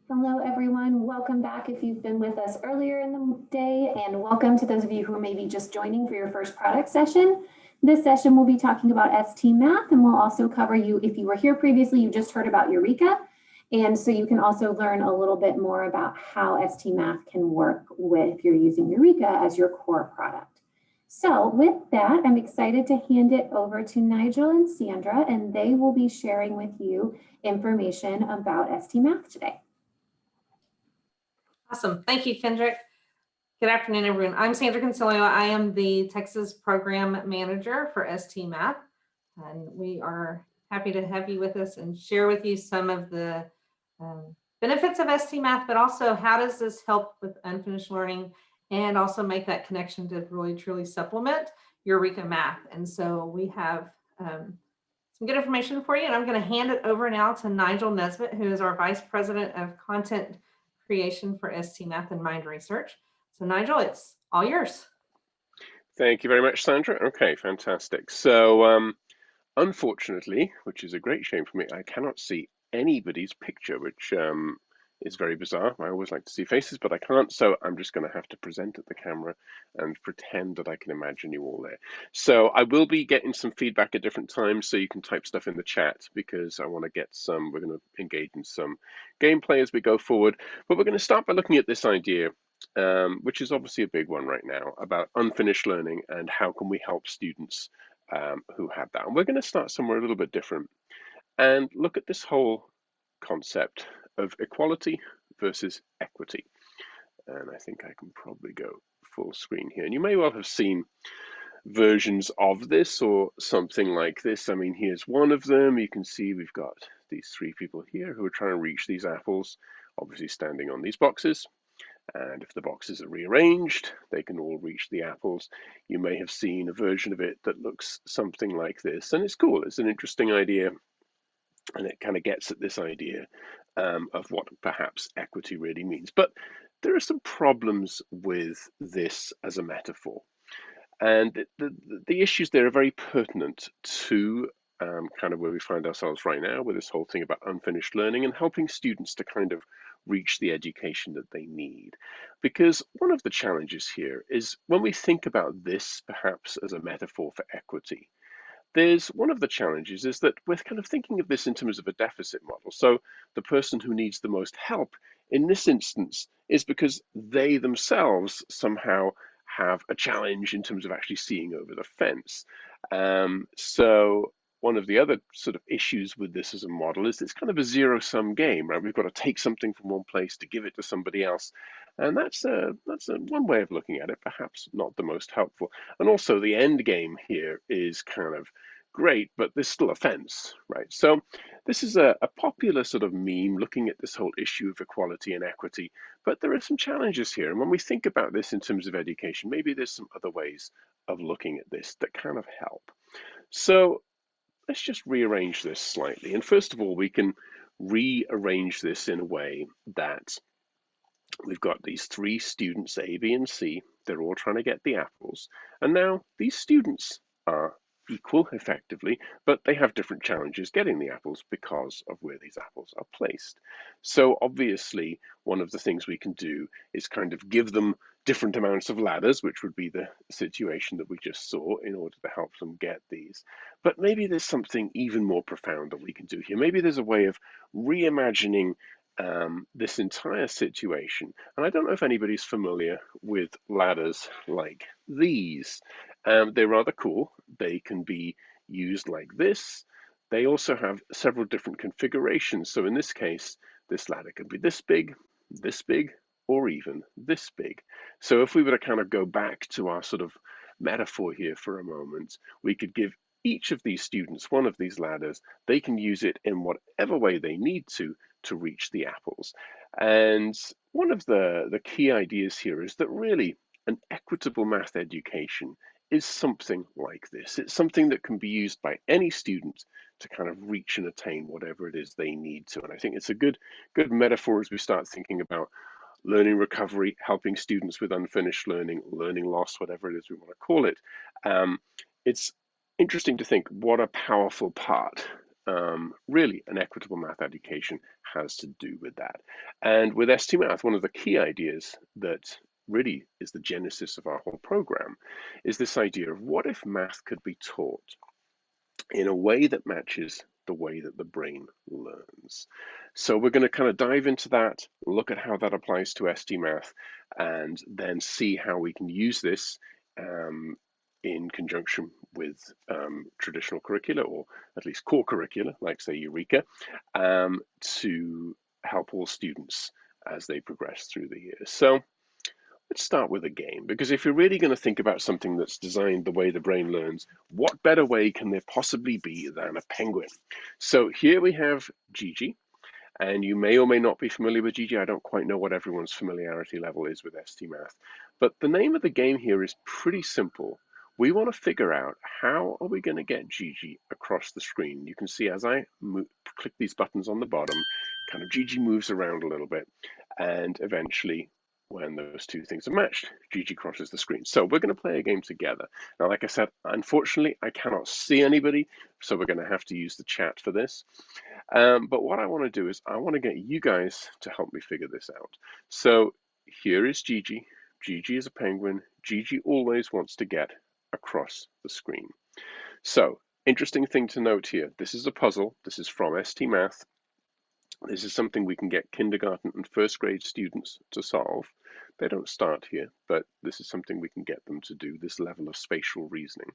Hello, everyone. Welcome back if you've been with us earlier in the day, and welcome to those of you who are maybe just joining for your first product session. This session we'll be talking about ST Math, and we'll also cover you, if you were here previously, you just heard about Eureka, and so you can also learn a little bit more about how ST Math can work if you're using Eureka as your core product. So with that, I'm excited to hand it over to Nigel and Sandra, and they will be sharing with you information about ST Math today. Awesome. Thank you, Kendrick. Good afternoon, everyone. I'm Sandra Consilio. I am the Texas Program Manager for ST Math, and we are happy to have you with us and share with you some of the benefits of ST Math, but also how does this help with unfinished learning and also make that connection to really truly supplement Eureka Math. And so we have some good information for you, and I'm going to hand it over now to Nigel Nesbitt, who is our Vice President of Content Creation for ST Math and Mind Research. So Nigel, it's all yours. Thank you very much, Sandra. Okay, fantastic. So unfortunately, which is a great shame for me, I cannot see anybody's picture, which is very bizarre. I always like to see faces, but I can't. So I'm just going to have to present at the camera and pretend that I can imagine you all there. So I will be getting some feedback at different times, so you can type stuff in the chat because I want to get some, we're going to engage in some gameplay as we go forward. But we're going to start by looking at this idea, which is obviously a big one right now, about unfinished learning and how can we help students who have that. And we're going to start somewhere a little bit different and look at this whole concept of equality versus equity. And I think I can probably go full screen here. And you may well have seen versions of this or something like this. I mean, here's one of them. You can see we've got these three people here who are trying to reach these apples, obviously standing on these boxes. And if the boxes are rearranged, they can all reach the apples. You may have seen a version of it that looks something like this. And it's cool. It's an interesting idea. And it kind of gets at this idea of what perhaps equity really means. But there are some problems with this as a metaphor. And the issues there are very pertinent to kind of where we find ourselves right now with this whole thing about unfinished learning and helping students to kind of reach the education that they need. Because one of the challenges here is when we think about this perhaps as a metaphor for equity, there's one of the challenges is that we're kind of thinking of this in terms of a deficit model. So the person who needs the most help in this instance is because they themselves somehow have a challenge in terms of actually seeing over the fence. So one of the other sort of issues with this as a model is it's kind of a zero-sum game, right? We've got to take something from one place to give it to somebody else. And that's one way of looking at it, perhaps not the most helpful. And also the end game here is kind of great, but there's still a fence, right? So this is a popular sort of meme looking at this whole issue of equality and equity, but there are some challenges here. And when we think about this in terms of education, maybe there's some other ways of looking at this that kind of help. So let's just rearrange this slightly. And first of all, we can rearrange this in a way that we've got these three students, A, B, and C. They're all trying to get the apples. And now these students are equal effectively, but they have different challenges getting the apples because of where these apples are placed. So obviously, one of the things we can do is kind of give them different amounts of ladders, which would be the situation that we just saw in order to help them get these. But maybe there's something even more profound that we can do here. Maybe there's a way of reimagining this entire situation. And I don't know if anybody's familiar with ladders like these. They're rather cool. They can be used like this. They also have several different configurations. So in this case, this ladder can be this big, or even this big. So if we were to kind of go back to our sort of metaphor here for a moment, we could give each of these students one of these ladders. They can use it in whatever way they need to reach the apples. And one of the key ideas here is that really an equitable math education is something like this. It's something that can be used by any student to kind of reach and attain whatever it is they need to. And I think it's a good metaphor as we start thinking about learning recovery, helping students with unfinished learning, learning loss, whatever it is we want to call it. It's interesting to think what a powerful part really an equitable math education has to do with that. And with ST Math, one of the key ideas that really is the genesis of our whole program is this idea of what if math could be taught in a way that matches the way that the brain learns. So we're going to kind of dive into that, look at how that applies to ST Math, and then see how we can use this in conjunction with traditional curricula, or at least core curricula, like say Eureka, to help all students as they progress through the years. So let's start with a game, because if you're really going to think about something that's designed the way the brain learns, what better way can there possibly be than a penguin? So here we have Gigi, and you may or may not be familiar with Gigi. I don't quite know what everyone's familiarity level is with ST Math, but the name of the game here is pretty simple. We want to figure out how are we going to get Gigi across the screen. You can see as I click these buttons on the bottom, kind of Gigi moves around a little bit, and eventually when those two things are matched, Gigi crosses the screen. So we're going to play a game together. Now, like I said, unfortunately, I cannot see anybody, so we're going to have to use the chat for this. But what I want to do is I want to get you guys to help me figure this out. So here is Gigi. Gigi is a penguin. Gigi always wants to get across the screen. So interesting thing to note here, this is a puzzle. This is from ST Math. This is something we can get kindergarten and first grade students to solve. They don't start here, but this is something we can get them to do, this level of spatial reasoning.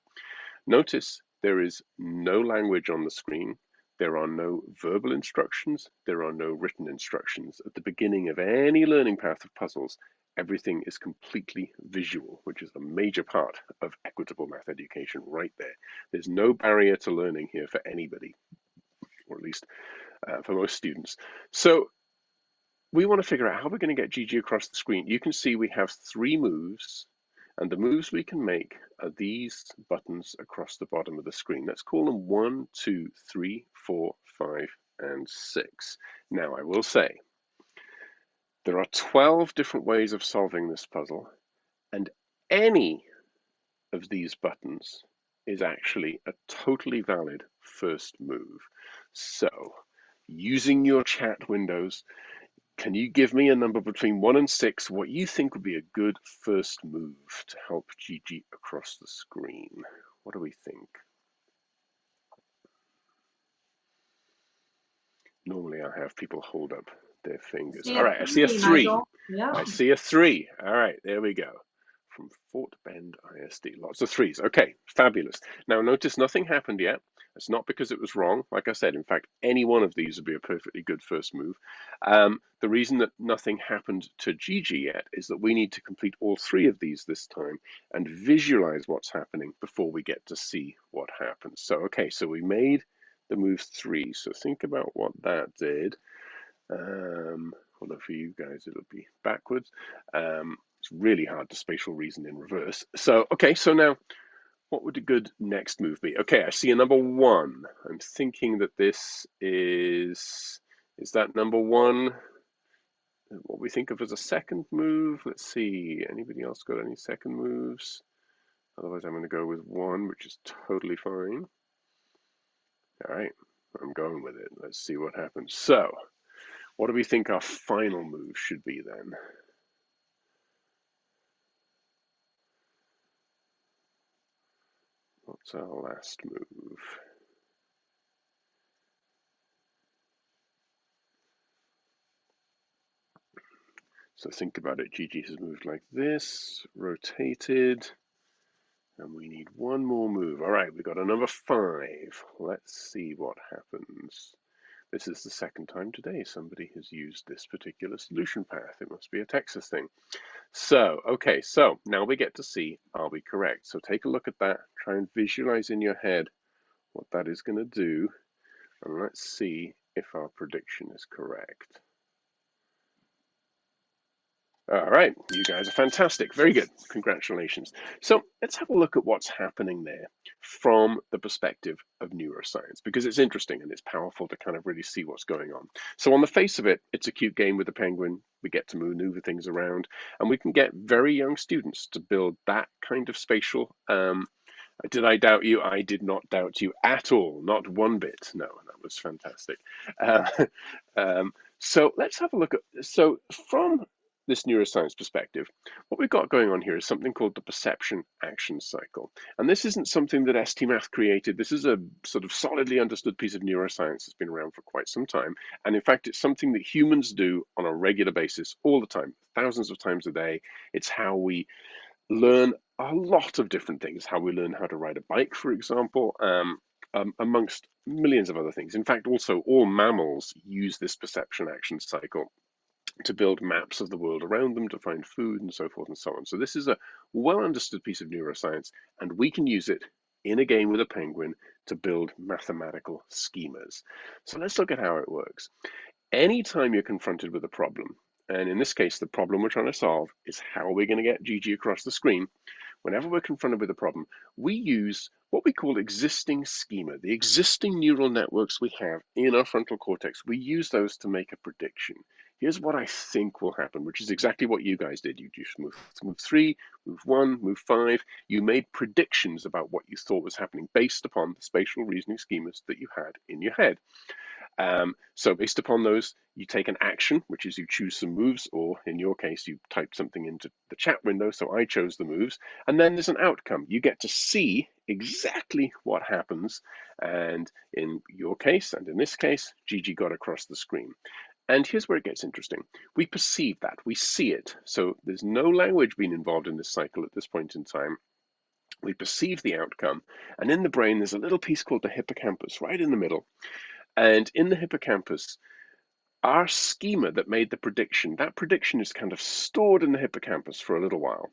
Notice there is no language on the screen. There are no verbal instructions. There are no written instructions. At the beginning of any learning path of puzzles, everything is completely visual, which is a major part of equitable math education right there. There's no barrier to learning here for anybody, or at least for most students. So we want to figure out how we're going to get Gigi across the screen. You can see we have 3 moves, and the moves we can make are these buttons across the bottom of the screen. Let's call them 1, 2, 3, 4, 5, and 6. Now, I will say there are 12 different ways of solving this puzzle, and any of these buttons is actually a totally valid first move. So, using your chat windows, can you give me a number between 1 and 6, what you think would be a good first move to help Gigi across the screen? What do we think? Normally I have people hold up their fingers. All right, I see a 3. Yeah. I see a 3. All right, there we go. From Fort Bend ISD, lots of 3s. Okay, fabulous. Now notice nothing happened yet. It's not because it was wrong. Like I said, in fact, any one of these would be a perfectly good first move. The reason that nothing happened to Gigi yet is that we need to complete all 3 of these this time and visualize what's happening before we get to see what happens. So, okay, so we made the move 3. So think about what that did. Although for you guys, it'll be backwards. It's really hard to spatial reason in reverse. So, okay, so now what would a good next move be? Okay, I see a number 1. I'm thinking that this is that number 1 what we think of as a second move? Let's see, anybody else got any second moves? Otherwise, I'm going to go with 1, which is totally fine. All right, I'm going with it. Let's see what happens. So, what do we think our final move should be then? What's our last move? So think about it. Gigi has moved like this, rotated, and we need 1 more move. All right, we got a number 5. Let's see what happens. This is the second time today somebody has used this particular solution path. It must be a Texas thing. So, okay, so now we get to see, are we correct? So take a look at that. Try and visualize in your head what that is going to do. And let's see if our prediction is correct. All right, you guys are fantastic. Very good. Congratulations. So let's have a look at what's happening there from the perspective of neuroscience, because it's interesting and it's powerful to kind of really see what's going on. So on the face of it, it's a cute game with a penguin. We get to maneuver things around, and we can get very young students to build that kind of spatial Did I doubt you? I did not doubt you at all, not one bit. No, that was fantastic. Uh, so let's have a look at, so from this neuroscience perspective, what we've got going on here is something called the perception action cycle. And this isn't something that STMath created. This is a sort of solidly understood piece of neuroscience that's been around for quite some time. And in fact, it's something that humans do on a regular basis all the time, thousands of times a day. It's how we learn a lot of different things, how we learn how to ride a bike, for example, amongst millions of other things. In fact, also all mammals use this perception action cycle to build maps of the world around them, to find food and so forth and so on. So this is a well understood piece of neuroscience, and we can use it in a game with a penguin to build mathematical schemas. So let's look at how it works. Anytime you're confronted with a problem, and in this case, the problem we're trying to solve is how are we going to get Gigi across the screen. Whenever we're confronted with a problem, we use what we call existing schema, the existing neural networks we have in our frontal cortex. We use those to make a prediction. Here's what I think will happen, which is exactly what you guys did. You just move 3, move 1, move 5. You made predictions about what you thought was happening based upon the spatial reasoning schemas that you had in your head. So based upon those, you take an action, which is you choose some moves, or in your case, you type something into the chat window. So I chose the moves, and then there's an outcome. You get to see exactly what happens. And in your case, and in this case, Gigi got across the screen. And here's where it gets interesting. We perceive that, we see it. So there's no language being involved in this cycle at this point in time. We perceive the outcome, and in the brain, there's a little piece called the hippocampus right in the middle. And in the hippocampus, our schema that made the prediction, that prediction is kind of stored in the hippocampus for a little while.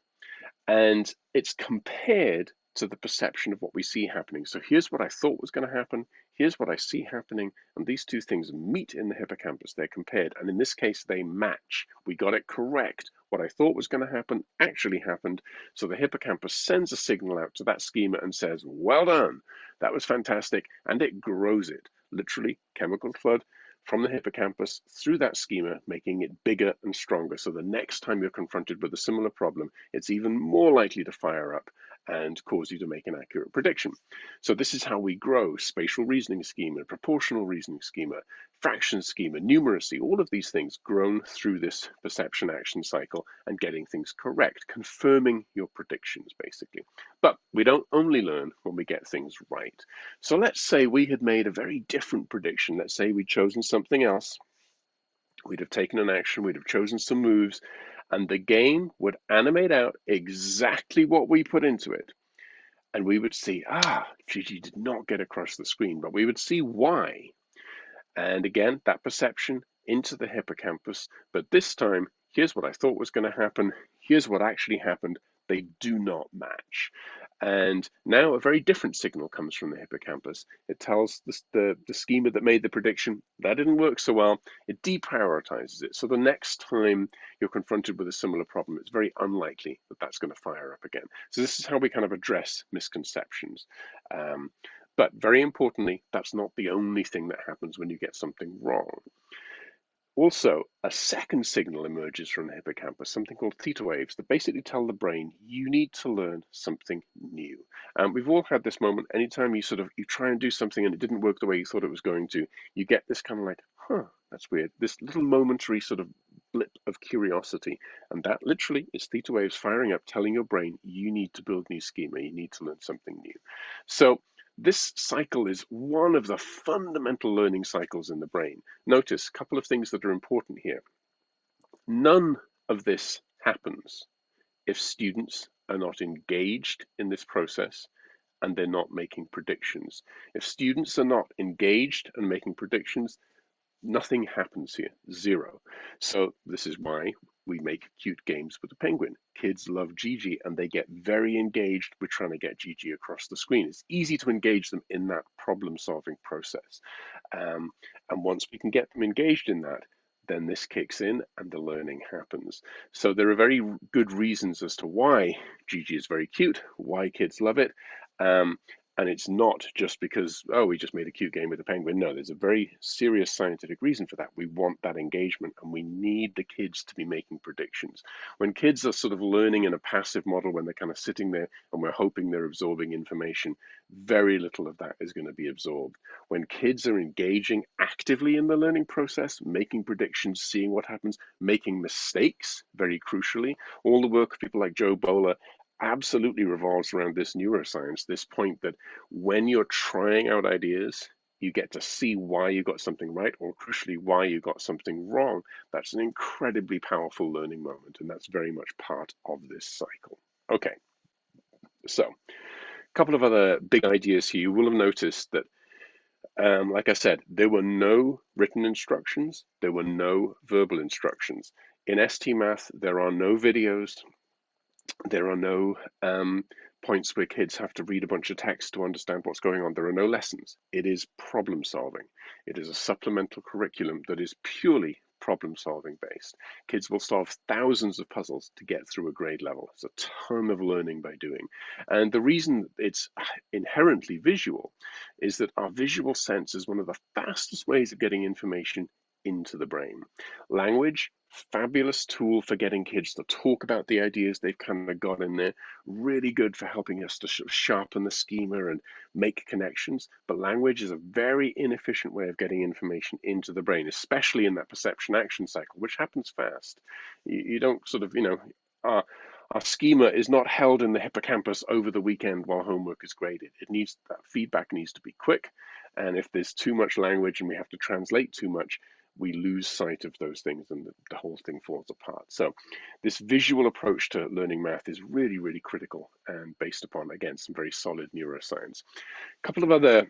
And it's compared to the perception of what we see happening. So here's what I thought was going to happen. Here's what I see happening. And these two things meet in the hippocampus. They're compared. And in this case, they match. We got it correct. What I thought was going to happen actually happened. So the hippocampus sends a signal out to that schema and says, well done. That was fantastic. And it grows it. Literally, chemical flood from the hippocampus through that schema, making it bigger and stronger. So the next time you're confronted with a similar problem, it's even more likely to fire up and cause you to make an accurate prediction. So this is how we grow spatial reasoning schema, proportional reasoning schema, fraction schema, numeracy, all of these things grown through this perception action cycle and getting things correct, confirming your predictions basically. But we don't only learn when we get things right. So let's say we had made a very different prediction. Let's say we'd chosen something else. We'd have taken an action, we'd have chosen some moves, and the game would animate out exactly what we put into it. And we would see, Gigi did not get across the screen, but we would see why. And again, that perception into the hippocampus. But this time, here's what I thought was going to happen. Here's what actually happened. They do not match. And now a very different signal comes from the hippocampus. It tells the schema that made the prediction, that didn't work so well. It deprioritizes it. So the next time you're confronted with a similar problem, it's very unlikely that that's going to fire up again. So this is how we kind of address misconceptions. But very importantly, that's not the only thing that happens when you get something wrong. Also, a second signal emerges from the hippocampus, something called theta waves, that basically tell the brain you need to learn something new. We've all had this moment. Anytime you try and do something and it didn't work the way you thought it was going to, you get this kind of like, that's weird. This little momentary sort of blip of curiosity, and that literally is theta waves firing up, telling your brain you need to build new schema, you need to learn something new. So this cycle is one of the fundamental learning cycles in the brain. Notice a couple of things that are important here. None of this happens if students are not engaged in this process and they're not making predictions. If students are not engaged and making predictions, nothing happens here, zero. So this is why we make cute games with the penguin. Kids love Gigi and they get very engaged with trying to get Gigi across the screen. It's easy to engage them in that problem-solving process. And once we can get them engaged in that, then this kicks in and the learning happens. So there are very good reasons as to why Gigi is very cute, why kids love it. And it's not just because, oh, we just made a cute game with a penguin. No, there's a very serious scientific reason for that. We want that engagement, and we need the kids to be making predictions. When kids are sort of learning in a passive model, when they're kind of sitting there and we're hoping they're absorbing information, very little of that is going to be absorbed. When kids are engaging actively in the learning process, making predictions, seeing what happens, making mistakes, very crucially, all the work of people like Joe Bowler absolutely revolves around this neuroscience, this point that when you're trying out ideas, you get to see why you got something right, or crucially, why you got something wrong. That's an incredibly powerful learning moment, and that's very much part of this cycle. Okay, so a couple of other big ideas here. You will have noticed that, like I said, there were no written instructions, there were no verbal instructions. In ST Math, there are no videos, there are no points where kids have to read a bunch of text to understand what's going on. There are no lessons. It is problem solving. It is a supplemental curriculum that is purely problem solving based. Kids will solve thousands of puzzles to get through a grade level. It's a ton of learning by doing. And the reason it's inherently visual is that our visual sense is one of the fastest ways of getting information into the brain. Language, fabulous tool for getting kids to talk about the ideas they've kind of got in there. Really good for helping us to sort of sharpen the schema and make connections. But language is a very inefficient way of getting information into the brain, especially in that perception action cycle, which happens fast. You don't sort of, our schema is not held in the hippocampus over the weekend while homework is graded. That feedback needs to be quick. And if there's too much language and we have to translate too much, we lose sight of those things and the whole thing falls apart. So this visual approach to learning math is really, really critical and based upon, again, some very solid neuroscience. A couple of other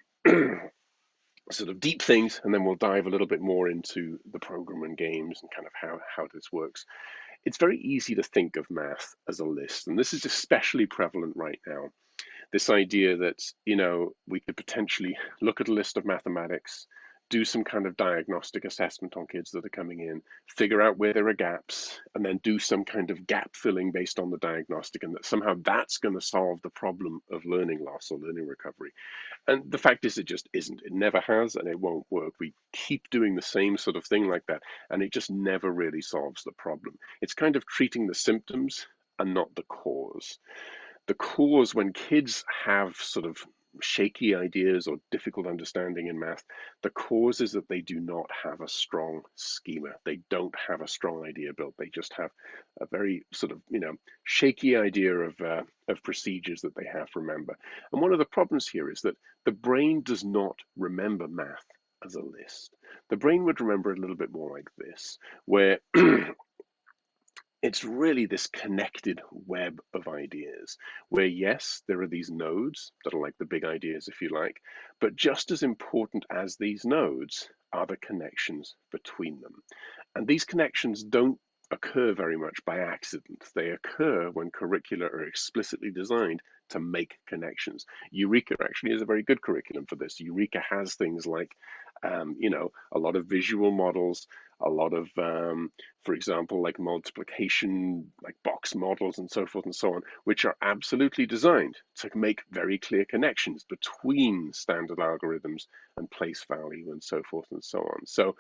sort of deep things, and then we'll dive a little bit more into the program and games and kind of how this works. It's very easy to think of math as a list, and this is especially prevalent right now. This idea that, we could potentially look at a list of mathematics, do some kind of diagnostic assessment on kids that are coming in, figure out where there are gaps, and then do some kind of gap filling based on the diagnostic, and that somehow that's going to solve the problem of learning loss or learning recovery. And the fact is, it just isn't. It never has, and it won't work. We keep doing the same sort of thing like that, and it just never really solves the problem. It's kind of treating the symptoms and not the cause. The cause, when kids have sort of shaky ideas or difficult understanding in math, the cause is that they do not have a strong schema. They don't have a strong idea built. They just have a very sort of, shaky idea of procedures that they have to remember. And one of the problems here is that the brain does not remember math as a list. The brain would remember it a little bit more like this, where it's really this connected web of ideas where, yes, there are these nodes that are like the big ideas, if you like, but just as important as these nodes are the connections between them. And these connections don't occur very much by accident. They occur when curricula are explicitly designed to make connections. Eureka actually is a very good curriculum for this. Eureka has things like, a lot of visual models, a lot of, for example, like multiplication, like box models and so forth and so on, which are absolutely designed to make very clear connections between standard algorithms and place value and so forth and so on. So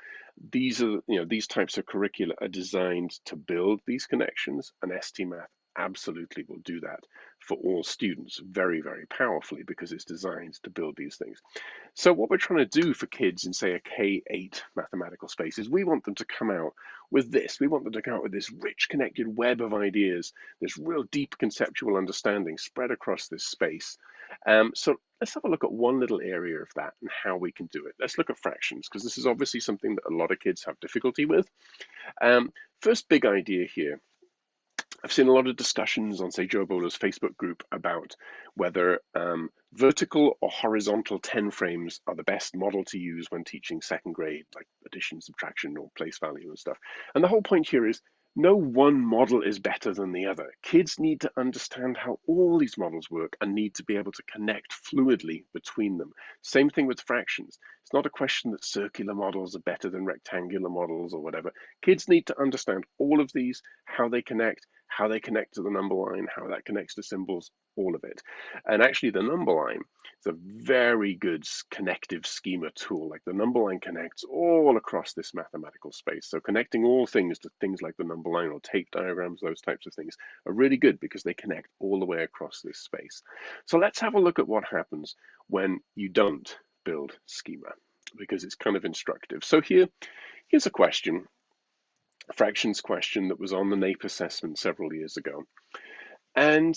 these are, these types of curricula are designed to build these connections, and ST Math absolutely will do that for all students very, very powerfully because it's designed to build these things. So what we're trying to do for kids in, say, a K-8 mathematical space is we want them to come out with this. We want them to come out with this rich connected web of ideas, this real deep conceptual understanding spread across this space. So let's have a look at one little area of that and how we can do it. Let's look at fractions, because this is obviously something that a lot of kids have difficulty with. First big idea here. I've seen a lot of discussions on, say, Joe Bowler's Facebook group about whether vertical or horizontal 10 frames are the best model to use when teaching second grade, like addition, subtraction, or place value and stuff. And the whole point here is no one model is better than the other. Kids need to understand how all these models work and need to be able to connect fluidly between them. Same thing with fractions. It's not a question that circular models are better than rectangular models or whatever. Kids need to understand all of these, how they connect to the number line, how that connects to symbols, all of it. And actually the number line is a very good connective schema tool. Like the number line connects all across this mathematical space. So connecting all things to things like the number line or tape diagrams, those types of things are really good because they connect all the way across this space. So let's have a look at what happens when you don't build schema, because it's kind of instructive. So here's a question, a fractions question that was on the NAEP assessment several years ago. And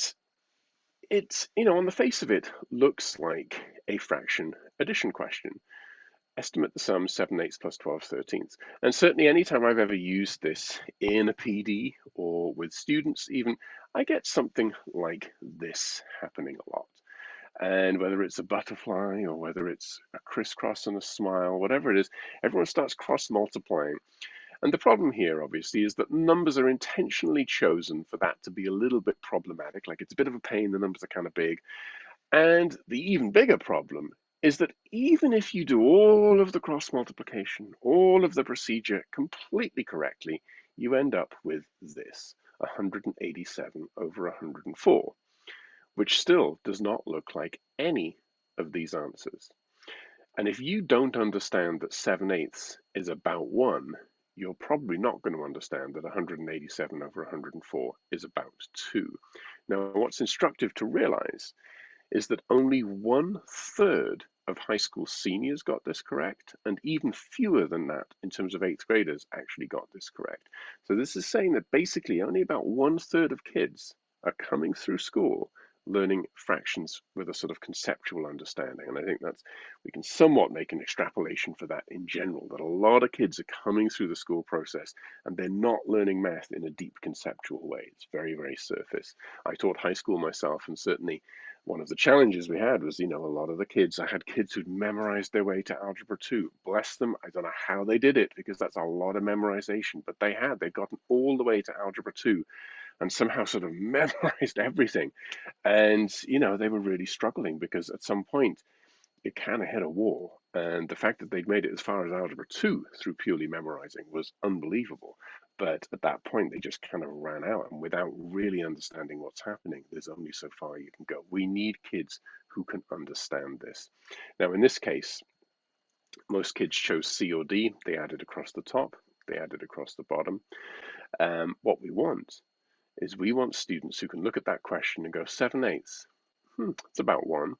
it's, on the face of it, looks like a fraction addition question. Estimate the sum 7/8 plus 12/13. And certainly anytime I've ever used this in a PD or with students even, I get something like this happening a lot. And whether it's a butterfly or whether it's a crisscross and a smile, whatever it is, everyone starts cross multiplying. And the problem here, obviously, is that numbers are intentionally chosen for that to be a little bit problematic. Like it's a bit of a pain, the numbers are kind of big. And the even bigger problem is that even if you do all of the cross multiplication, all of the procedure completely correctly, you end up with this, 187 over 104, which still does not look like any of these answers. And if you don't understand that 7/8 is about 1, you're probably not going to understand that 187 over 104 is about 2. Now, what's instructive to realize is that only 1/3 of high school seniors got this correct, and even fewer than that in terms of 8th graders actually got this correct. So this is saying that basically only about 1/3 of kids are coming through school learning fractions with a sort of conceptual understanding. And I think we can somewhat make an extrapolation for that in general, that a lot of kids are coming through the school process and they're not learning math in a deep conceptual way. It's very, very surface. I taught high school myself, and certainly one of the challenges we had was, a lot of the kids, I had kids who'd memorized their way to Algebra 2. Bless them. I don't know how they did it because that's a lot of memorization, but they'd gotten all the way to Algebra 2 and somehow sort of memorized everything. And, they were really struggling because at some point it kind of hit a wall. And the fact that they'd made it as far as Algebra 2 through purely memorizing was unbelievable. But at that point, they just kind of ran out. And without really understanding what's happening, there's only so far you can go. We need kids who can understand this. Now, in this case, most kids chose C or D. They added across the top. They added across the bottom. What we want is we want students who can look at that question and go 7/8. It's about 1.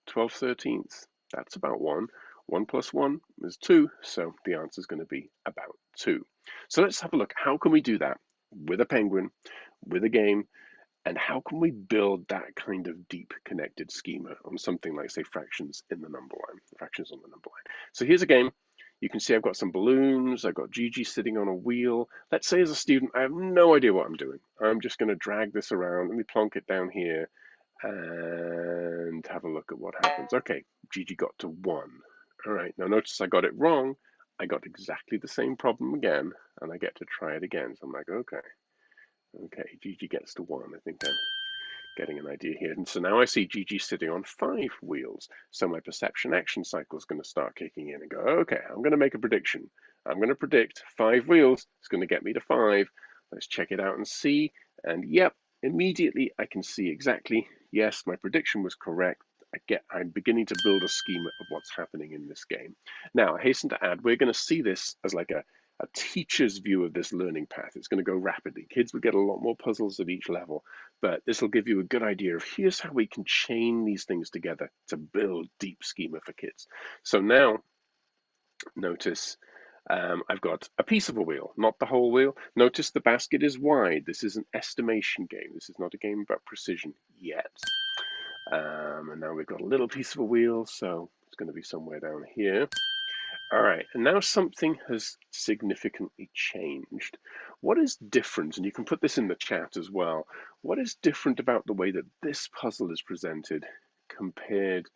12/13. That's about 1. 1 plus 1 is 2, so the answer is going to be about 2. So let's have a look. How can we do that with a penguin, with a game, and how can we build that kind of deep connected schema on something like, say, fractions in the number line, fractions on the number line. So here's a game. You can see I've got some balloons. I've got Gigi sitting on a wheel. Let's say as a student, I have no idea what I'm doing. I'm just going to drag this around. Let me plonk it down here and have a look at what happens. Okay, Gigi got to 1. All right, now notice I got it wrong. I got exactly the same problem again, and I get to try it again. So I'm like, okay, Gigi gets to 1. I think I'm getting an idea here. And so now I see Gigi sitting on 5 wheels. So my perception action cycle is going to start kicking in and go, okay, I'm going to make a prediction. I'm going to predict 5 wheels. It's going to get me to 5. Let's check it out and see. And yep, immediately I can see exactly, yes, my prediction was correct. I'm beginning to build a schema of what's happening in this game. Now, I hasten to add, we're going to see this as like a teacher's view of this learning path. It's going to go rapidly. Kids will get a lot more puzzles at each level, but this will give you a good idea of here's how we can chain these things together to build deep schema for kids. So now, notice I've got a piece of a wheel, not the whole wheel. Notice the basket is wide. This is an estimation game. This is not a game about precision yet. And now we've got a little piece of a wheel, so it's going to be somewhere down here. All right, and now something has significantly changed. What is different, and you can put this in the chat as well, what is different about the way that this puzzle is presented compared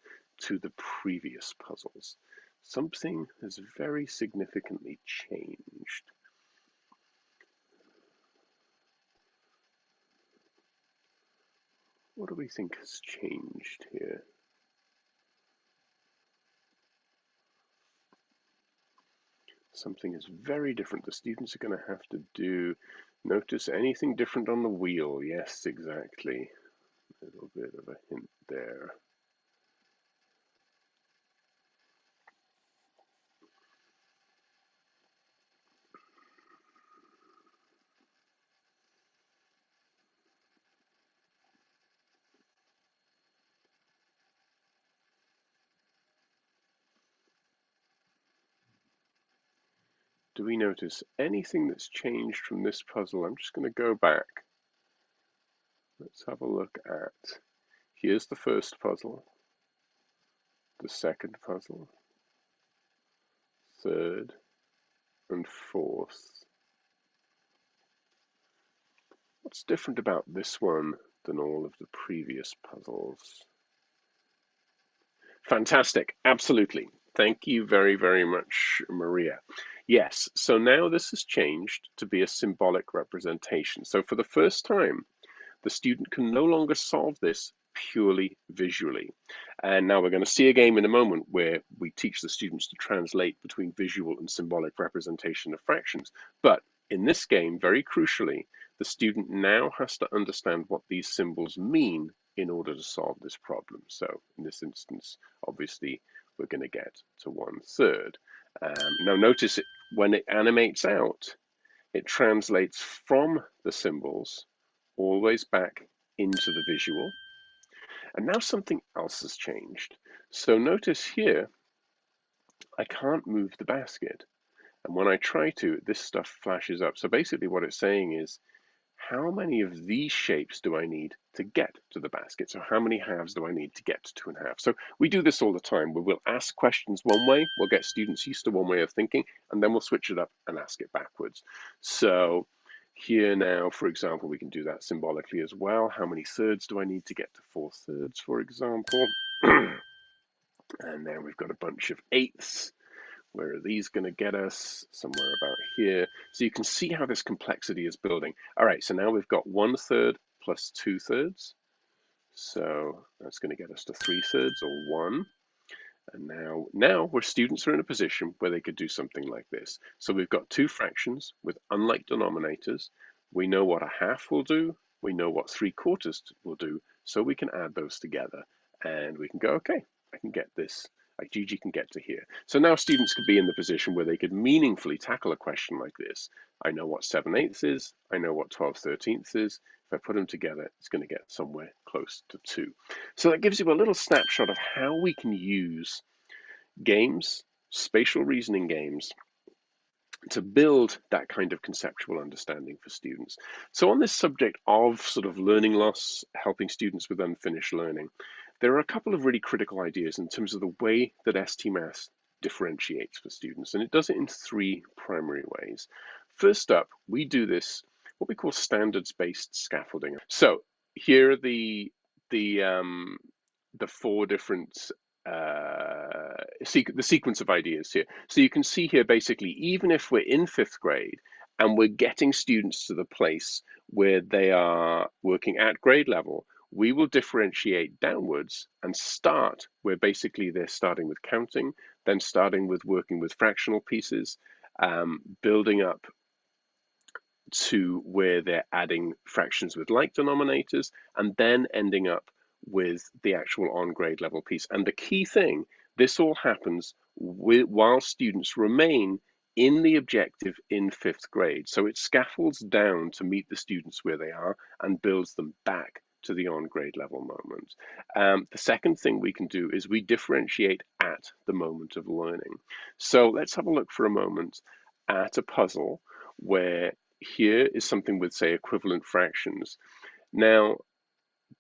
to the previous puzzles? Something has very significantly changed. What do we think has changed here? something is very different. The students are going to have to notice anything different on the wheel. Yes, exactly. A little bit of a hint there. Do we notice anything that's changed from this puzzle? I'm just going to go back. Let's have a look at, here's the first puzzle, the second puzzle, third, and fourth. What's different about this one than all of the previous puzzles? Fantastic, absolutely. Thank you very, very much, Maria. Yes, so now this has changed to be a symbolic representation. So for the first time, the student can no longer solve this purely visually. And now we're going to see a game in a moment where we teach the students to translate between visual and symbolic representation of fractions. But in this game, very crucially, the student now has to understand what these symbols mean in order to solve this problem. So in this instance, obviously, we're going to get to 1/3. Now notice it, when it animates out, it translates from the symbols always back into the visual. And now something else has changed. So notice here, I can't move the basket. And when I try to, this stuff flashes up. So basically what it's saying is, how many of these shapes do I need to get to the basket? So how many halves do I need to get to 2.5? So we do this all the time, where we'll ask questions one way, we'll get students used to one way of thinking, and then we'll switch it up and ask it backwards. So here now, for example, we can do that symbolically as well. How many thirds do I need to get to 4/3, for example? And then we've got a bunch of eighths. Where are these going to get us? Somewhere about here. So you can see how this complexity is building. All right, so now we've got 1/3 plus 2/3. So that's going to get us to 3/3 or 1. And now where students are in a position where they could do something like this. So we've got two fractions with unlike denominators. We know what a half will do. We know what 3/4 will do. So we can add those together and we can go, okay, I can get this. Like Gigi can get to here. So now students could be in the position where they could meaningfully tackle a question like this. I know what 7/8 is. I know what 12/13 is. If I put them together, it's going to get somewhere close to 2. So that gives you a little snapshot of how we can use games, spatial reasoning games, to build that kind of conceptual understanding for students. So on this subject of sort of learning loss, helping students with unfinished learning, there are a couple of really critical ideas in terms of the way that STMath differentiates for students, and it does it in 3 primary ways. First up, we do this, what we call standards-based scaffolding. So here are the 4 different the sequence of ideas here. So you can see here, basically, even if we're in 5th grade and we're getting students to the place where they are working at grade level, we will differentiate downwards and start where basically they're starting with counting, then starting with working with fractional pieces, building up to where they're adding fractions with like denominators, and then ending up with the actual on grade level piece. And the key thing, this all happens while students remain in the objective in 5th grade. So it scaffolds down to meet the students where they are and builds them back to the on grade level moment. The second thing we can do is we differentiate at the moment of learning. So let's have a look for a moment at a puzzle where here is something with, say, equivalent fractions. Now,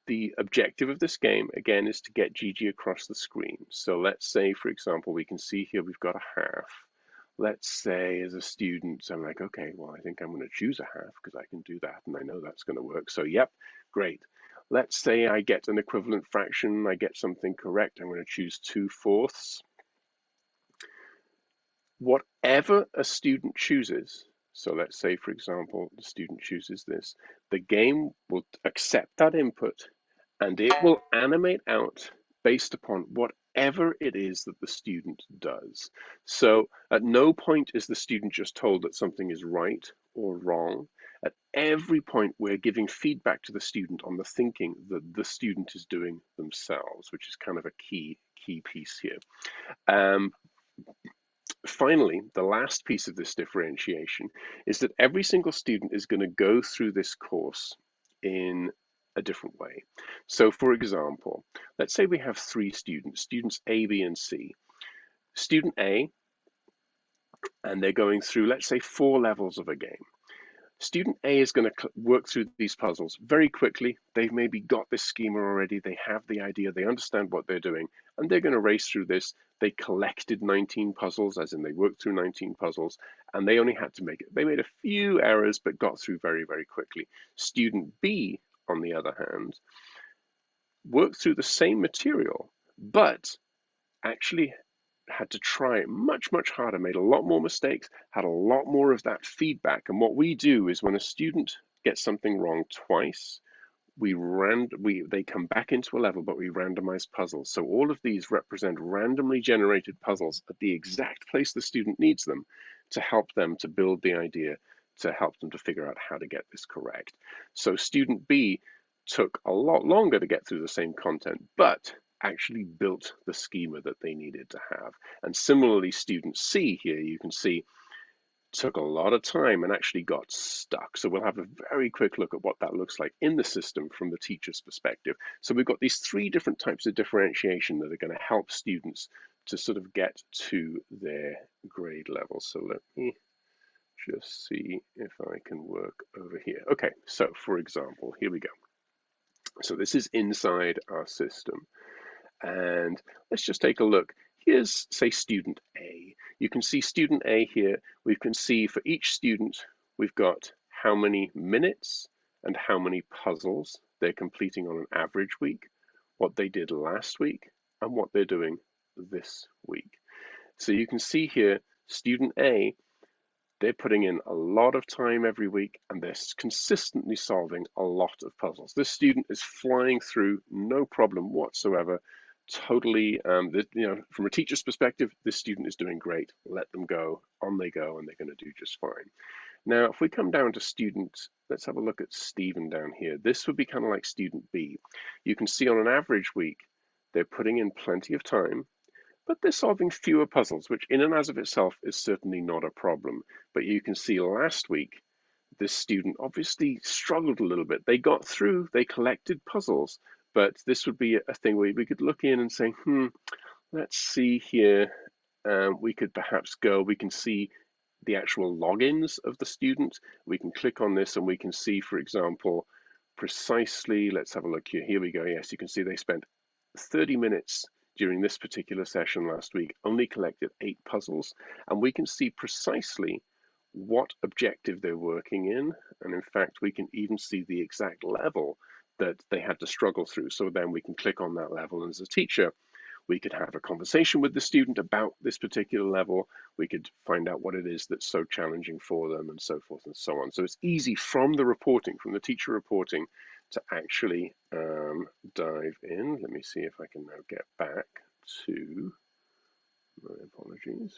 the objective of this game, again, is to get Gigi across the screen. So let's say, for example, we can see here we've got a half. Let's say as a student, I'm like, okay, well, I think I'm going to choose a half because I can do that and I know that's going to work. So yep, great. Let's say I get an equivalent fraction, I get something correct. I'm going to choose 2/4. Whatever a student chooses, so let's say, for example, the student chooses this, the game will accept that input and it will animate out based upon whatever it is that the student does. So at no point is the student just told that something is right or wrong. At every point, we're giving feedback to the student on the thinking that the student is doing themselves, which is kind of a key piece here. Finally, the last piece of this differentiation is that every single student is going to go through this course in a different way. So for example, let's say we have 3 students, students A, B, and C. Student A, and they're going through, let's say, 4 levels of a game. Student A is going to work through these puzzles very quickly. They've maybe got this schema already. They have the idea. They understand what they're doing. And they're going to race through this. They collected 19 puzzles, as in they worked through 19 puzzles. And they only had to make it. They made a few errors, but got through very, very quickly. Student B, on the other hand, worked through the same material, but actually had to try much, much harder, made a lot more mistakes, had a lot more of that feedback. And what we do is when a student gets something wrong twice, they come back into a level, but we randomize puzzles. So all of these represent randomly generated puzzles at the exact place the student needs them to help them to build the idea, to help them to figure out how to get this correct. So student B took a lot longer to get through the same content, but actually built the schema that they needed to have. And similarly, student C here, you can see, took a lot of time and actually got stuck. So we'll have a very quick look at what that looks like in the system from the teacher's perspective. So we've got these 3 different types of differentiation that are going to help students to sort of get to their grade level. So let me just see if I can work over here. Okay, so for example, here we go. So this is inside our system. And let's just take a look. Here's, say, student A. You can see student A here. We can see for each student, we've got how many minutes and how many puzzles they're completing on an average week, what they did last week, and what they're doing this week. So you can see here, student A, they're putting in a lot of time every week, and they're consistently solving a lot of puzzles. This student is flying through, no problem whatsoever. Totally, from a teacher's perspective, this student is doing great. Let them go, on they go, and they're going to do just fine. Now, if we come down to students, let's have a look at Stephen down here. This would be kind of like student B. You can see on an average week, they're putting in plenty of time, but they're solving fewer puzzles, which in and as of itself is certainly not a problem. But you can see last week, this student obviously struggled a little bit. They got through, they collected puzzles, but this would be a thing where we could look in and say, let's see here. We could perhaps go, we can see the actual logins of the student. We can click on this and we can see, for example, precisely, let's have a look here. Here we go. Yes, you can see they spent 30 minutes during this particular session last week, only collected 8 puzzles, and we can see precisely what objective they're working in. And in fact, we can even see the exact level that they had to struggle through. So then we can click on that level. And as a teacher, we could have a conversation with the student about this particular level. We could find out what it is that's so challenging for them and so forth and so on. So it's easy from the reporting, from the teacher reporting, to actually dive in. Let me see if I can now get back to my apologies.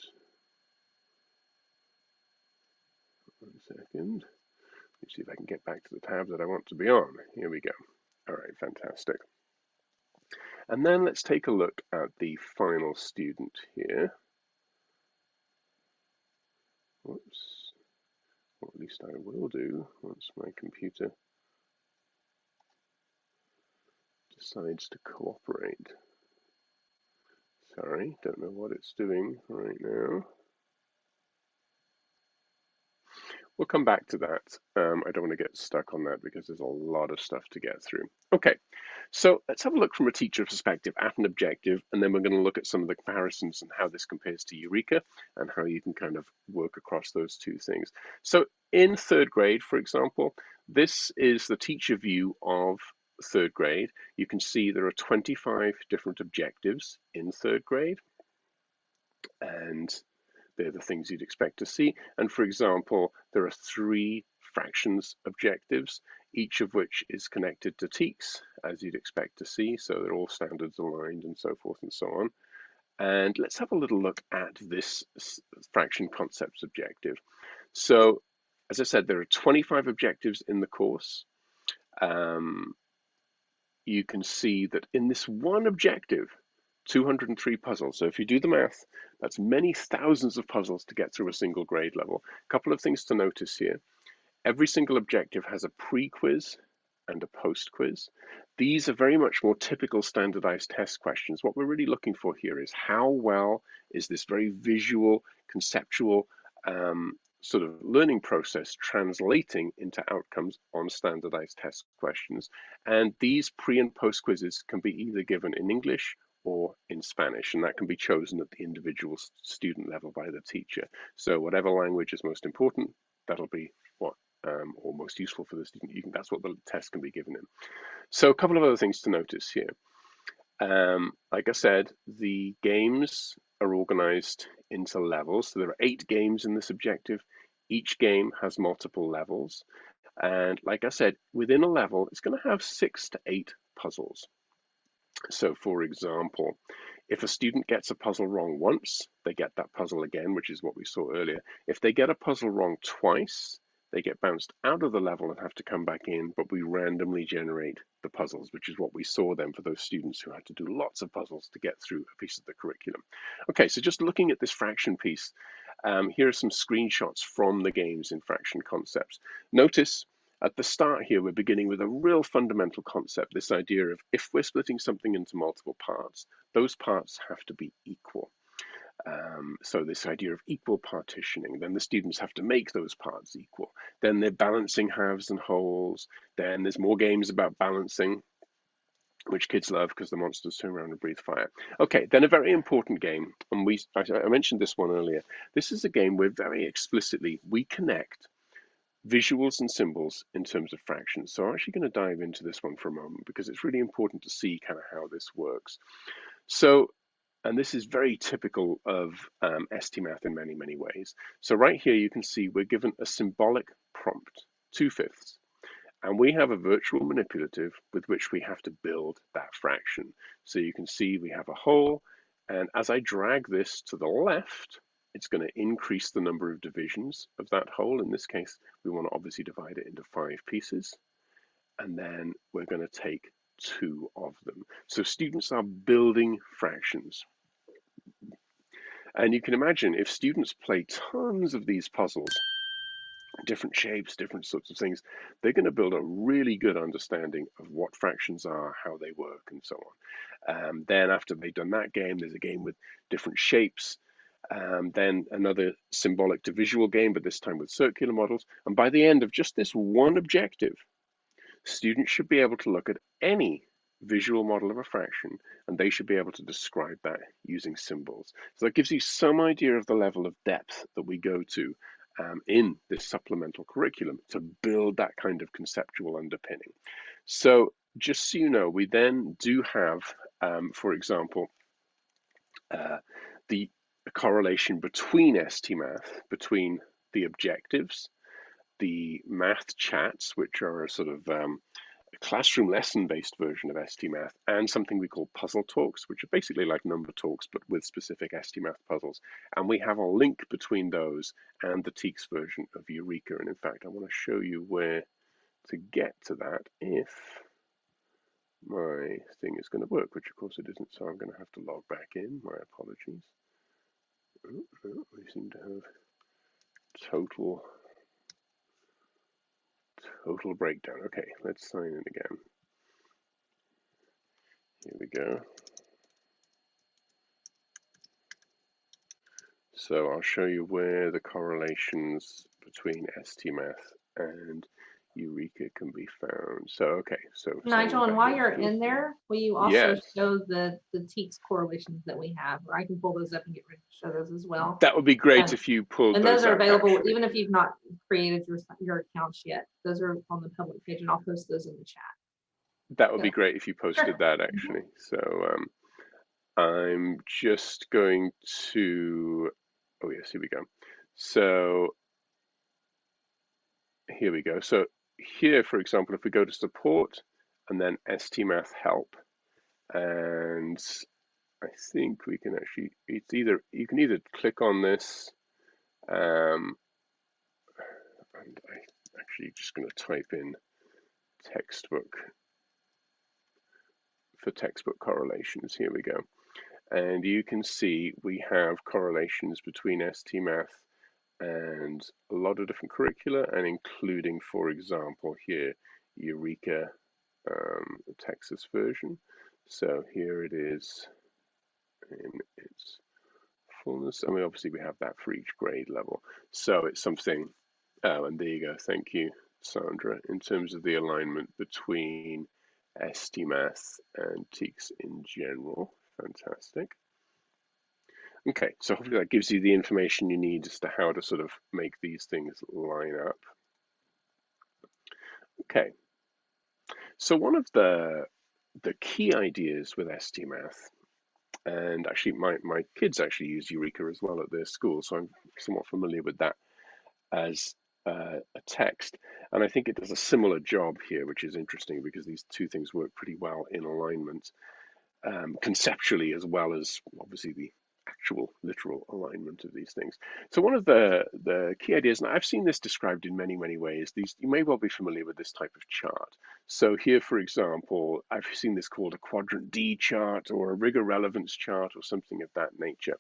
1 second. Let me see if I can get back to the tab that I want to be on. Here we go. All right, fantastic. And then let's take a look at the final student here. Whoops. Or at least I will do once my computer decides to cooperate. Sorry, don't know what it's doing right now. We'll come back to that. I don't want to get stuck on that because there's a lot of stuff to get through. Okay, so let's have a look from a teacher perspective at an objective, and then we're going to look at some of the comparisons and how this compares to Eureka and how you can kind of work across those 2 things. So in 3rd grade, for example, this is the teacher view of 3rd grade. You can see there are 25 different objectives in 3rd grade, and they're the things you'd expect to see. And for example, there are 3 fractions objectives, each of which is connected to TEKS, as you'd expect to see. So they're all standards aligned and so forth and so on. And let's have a little look at this fraction concepts objective. So, as I said, there are 25 objectives in the course. You can see that in this one objective, 203 puzzles. So if you do the math, that's many thousands of puzzles to get through a single grade level. A couple of things to notice here. Every single objective has a pre-quiz and a post-quiz. These are very much more typical standardized test questions. What we're really looking for here is how well is this very visual, conceptual sort of learning process translating into outcomes on standardized test questions. And these pre and post quizzes can be either given in English or in Spanish, and that can be chosen at the individual student level by the teacher. So whatever language is most important, that'll be what or most useful for the student. That's what the test can be given in. So a couple of other things to notice here. Like I said, the games are organized into levels. So there are 8 games in this objective. Each game has multiple levels. And like I said, within a level, it's going to have 6 to 8 puzzles. So for example, if a student gets a puzzle wrong once, they get that puzzle again, which is what we saw earlier. If they get a puzzle wrong twice, they get bounced out of the level and have to come back in, but we randomly generate the puzzles, which is what we saw then for those students who had to do lots of puzzles to get through a piece of the curriculum. Okay, so just looking at this fraction piece, here are some screenshots from the games in fraction concepts. Notice at the start here, we're beginning with a real fundamental concept, this idea of if we're splitting something into multiple parts, those parts have to be equal. So this idea of equal partitioning, then the students have to make those parts equal. Then they're balancing halves and wholes. Then there's more games about balancing, which kids love because the monsters turn around and breathe fire. Okay, then a very important game, and I mentioned this one earlier. This is a game where very explicitly we connect visuals and symbols in terms of fractions. So I'm actually going to dive into this one for a moment because it's really important to see kind of how this works. So, and this is very typical of STMath in many, many ways. So right here, you can see we're given a symbolic prompt, 2/5. And we have a virtual manipulative with which we have to build that fraction. So you can see we have a whole, and as I drag this to the left, it's going to increase the number of divisions of that whole. In this case, we want to obviously divide it into 5 pieces, and then we're going to take 2 of them. So students are building fractions. And you can imagine if students play tons of these puzzles, different shapes, different sorts of things, they're going to build a really good understanding of what fractions are, how they work, and so on. Then after they've done that game, there's a game with different shapes, then another symbolic to visual game, but this time with circular models. And by the end of just this one objective, students should be able to look at any visual model of a fraction, and they should be able to describe that using symbols. So that gives you some idea of the level of depth that we go to in this supplemental curriculum to build that kind of conceptual underpinning. So just so you know, we then do have, for example, the correlation between STMath, between the objectives, the math chats, which are a sort of a classroom lesson-based version of STMath, and something we call puzzle talks, which are basically like number talks, but with specific STMath puzzles. And we have a link between those and the TEKS version of Eureka. And in fact, I want to show you where to get to that if my thing is going to work, which of course it isn't, so I'm going to have to log back in. My apologies. Oh, no, we seem to have total breakdown. Okay, let's sign in again. Here we go. So I'll show you where the correlations between STMath and Eureka can be found. So, okay, so Nigel, and while you're in there, will you also yes, show the TEKS correlations that we have? Or I can pull those up and get ready to show those as well. that would be great if you pulled and those are up, available actually. even if you've not created your accounts yet. Those are on the public page, and I'll post those in the chat. That would be great if you posted Sure. that, actually. So I'm just going to, oh yes, here we go. So here we go. So here, for example, if we go to support and then STMath help, and I think we can actually, you can either click on this, and I actually just going to type in textbook for textbook correlations. Here we go. And you can see we have correlations between ST Math and a lot of different curricula, and including, for example, here, Eureka, the Texas version. So here it is in its fullness, and obviously we have that for each grade level. So it's something, oh, and there you go, thank you, Sandra, in terms of the alignment between ST Math and TEKS in general. Fantastic. Okay, so hopefully that gives you the information you need as to how to sort of make these things line up. Okay, so one of the key ideas with ST Math, and actually my kids actually use Eureka as well at their school, so I'm somewhat familiar with that as a text. And I think it does a similar job here, which is interesting because these two things work pretty well in alignment, conceptually as well as obviously the actual literal alignment of these things. So one of the key ideas, and I've seen this described in many ways, you may well be familiar with this type of chart. So here, for example, I've seen this called a Quadrant D chart or a rigor relevance chart or something of that nature.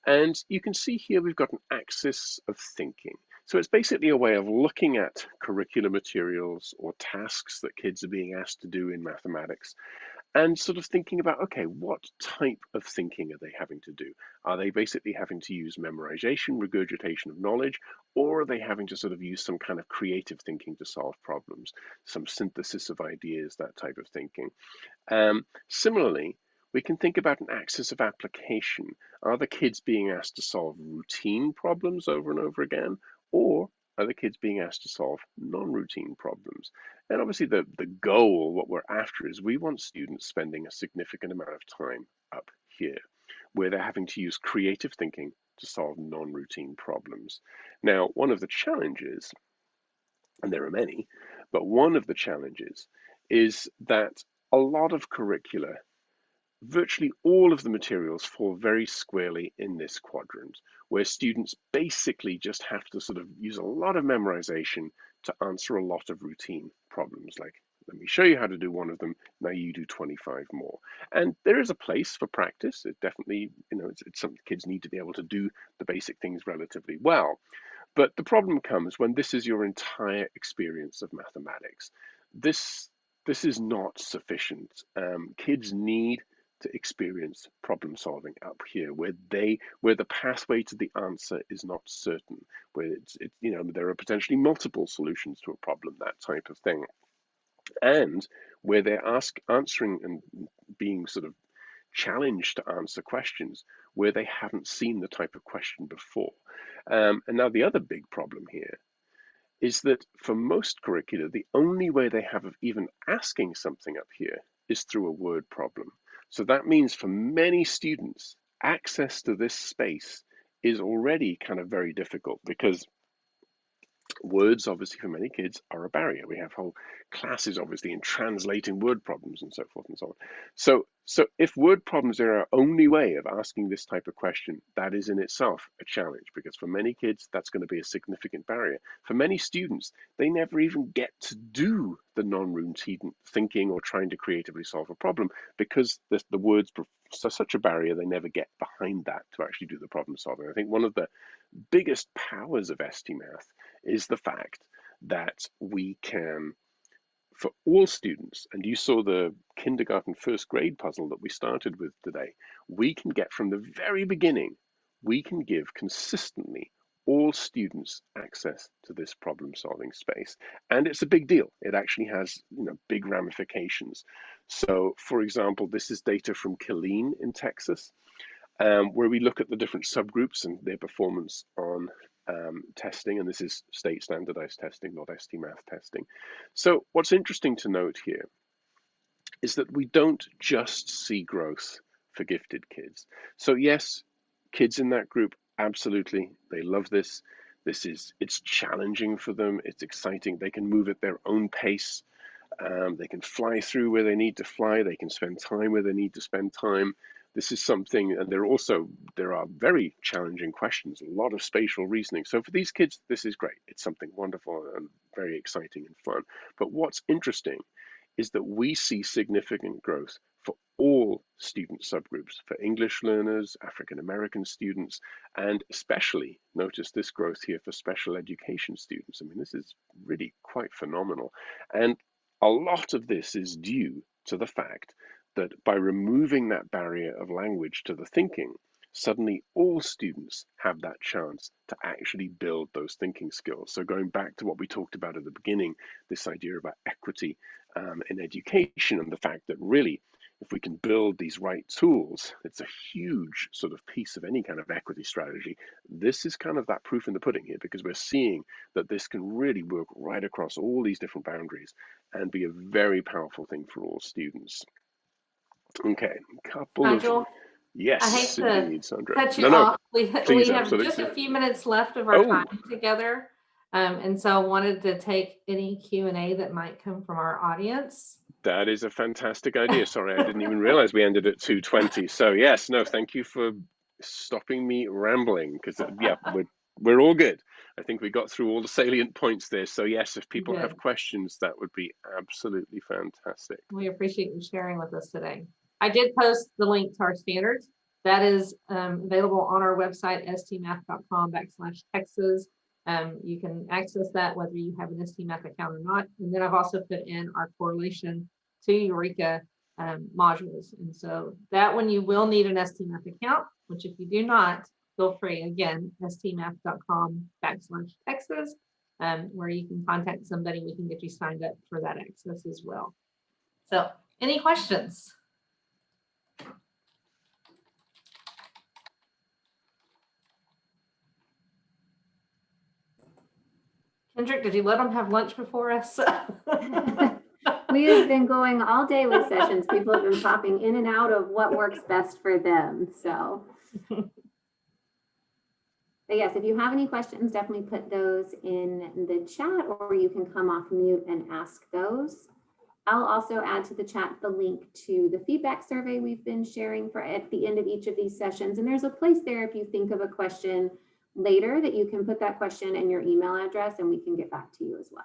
And you can see here we've got an axis of thinking. So it's basically a way of looking at curricular materials or tasks that kids are being asked to do in mathematics and sort of thinking about, okay, what type of thinking are they having to do? Are they basically having to use memorization, regurgitation of knowledge, or are they having to sort of use some kind of creative thinking to solve problems, some synthesis of ideas, that type of thinking? Similarly, we can think about an axis of application. Are the kids being asked to solve routine problems over and over again, or are the kids being asked to solve non-routine problems? And obviously the goal, what we're after, is we want students spending a significant amount of time up here, where they're having to use creative thinking to solve non-routine problems. Now, one of the challenges, and there are many, but one of the challenges is that a lot of curricula, virtually all of the materials fall very squarely in this quadrant, where students basically just have to sort of use a lot of memorization to answer a lot of routine problems. Like, let me show you how to do one of them, now you do 25 more. And there is a place for practice. It definitely, it's something kids need to be able to do the basic things relatively well. But the problem comes when this is your entire experience of mathematics. This is not sufficient. Kids need to experience problem solving up here, where the pathway to the answer is not certain, where there are potentially multiple solutions to a problem, that type of thing, and where they're answering and being sort of challenged to answer questions where they haven't seen the type of question before. And now the other big problem here is that for most curricula, the only way they have of even asking something up here is through a word problem. So that means for many students, access to this space is already kind of very difficult because words, obviously, for many kids are a barrier. We have whole classes, obviously, in translating word problems and so forth and so on. So if word problems are our only way of asking this type of question, that is in itself a challenge, because for many kids, that's going to be a significant barrier. For many students, they never even get to do the non-routine thinking or trying to creatively solve a problem because the words are such a barrier, they never get behind that to actually do the problem solving. I think one of the biggest powers of ST Math is the fact that we can, for all students, and you saw the kindergarten first grade puzzle that we started with today, we can get from the very beginning, we can give consistently all students access to this problem solving space. And it's a big deal. It actually has big ramifications. So for example, this is data from Killeen in Texas, where we look at the different subgroups and their performance on testing, and this is state standardized testing, not ST Math testing. So what's interesting to note here is that we don't just see growth for gifted kids. So yes, kids in that group, absolutely, they love this. It's challenging for them, it's exciting, they can move at their own pace, they can fly through where they need to fly, they can spend time where they need to spend time. this is something, and there are very challenging questions, a lot of spatial reasoning. So for these kids, this is great. It's something wonderful and very exciting and fun. But what's interesting is that we see significant growth for all student subgroups, for English learners, African American students, and especially notice this growth here for special education students. I mean, this is really quite phenomenal. And a lot of this is due to the fact that by removing that barrier of language to the thinking, suddenly all students have that chance to actually build those thinking skills. So going back to what we talked about at the beginning, this idea about equity in education, and the fact that really, if we can build these right tools, it's a huge sort of piece of any kind of equity strategy. This is kind of that proof in the pudding here, because we're seeing that this can really work right across all these different boundaries and be a very powerful thing for all students. Okay, couple of Nigel, I yes, hate to indeed, Sandra. cut you No, off. We please, have just absolutely. a few minutes left of our Oh, time together. And so I wanted to take any Q&A that might come from our audience. that is a fantastic idea. Sorry, I didn't even realize we ended at 2:20. So yes, no, thank you for stopping me rambling, because yeah, we're all good. I think we got through all the salient points there. So yes, if people have Good. questions, that would be absolutely fantastic. We appreciate you sharing with us today. I did post the link to our standards. That is available on our website, stmath.com/Texas. You can access that whether you have an STMath account or not. And then I've also put in our correlation to Eureka modules. And so that one you will need an STMath account, which if you do not, feel free, again, stmath.com/Texas, where you can contact somebody. We can get you signed up for that access as well. So any questions? Kendrick, did you let them have lunch before us? We have been going all day with sessions. People have been popping in and out of what works best for them. So, but yes, if you have any questions, definitely put those in the chat, or you can come off mute and ask those. I'll also add to the chat the link to the feedback survey we've been sharing for at the end of each of these sessions. And there's a place there if you think of a question later that you can put that question and your email address, and we can get back to you as well.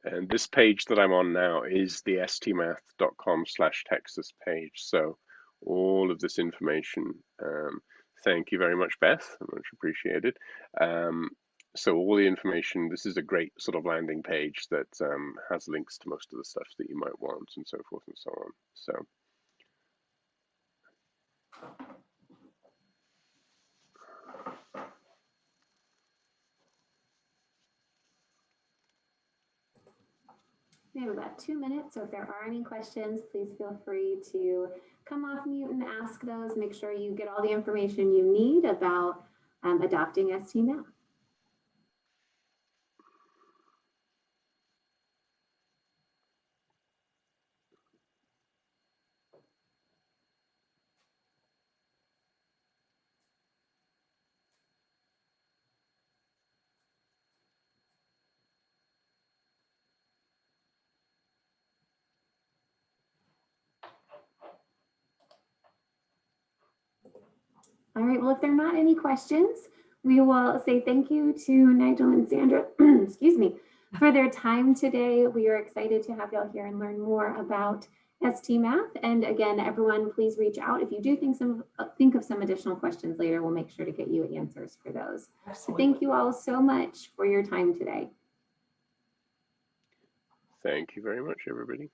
And this page that I'm on now is the stmath.com/Texas page. So all of this information, thank you very much, Beth, much appreciated. So all the information, this is a great sort of landing page that has links to most of the stuff that you might want and so forth and so on. So. We have about 2 minutes, so if there are any questions, please feel free to come off mute and ask those. Make sure you get all the information you need about adopting STMath. All right, well, if there are not any questions, we will say thank you to Nigel and Sandra, excuse me, for their time today. We are excited to have y'all here and learn more about STMath. And again, everyone, please reach out. If you do think of some additional questions later, we'll make sure to get you answers for those. Absolutely. Thank you all so much for your time today. Thank you very much, everybody.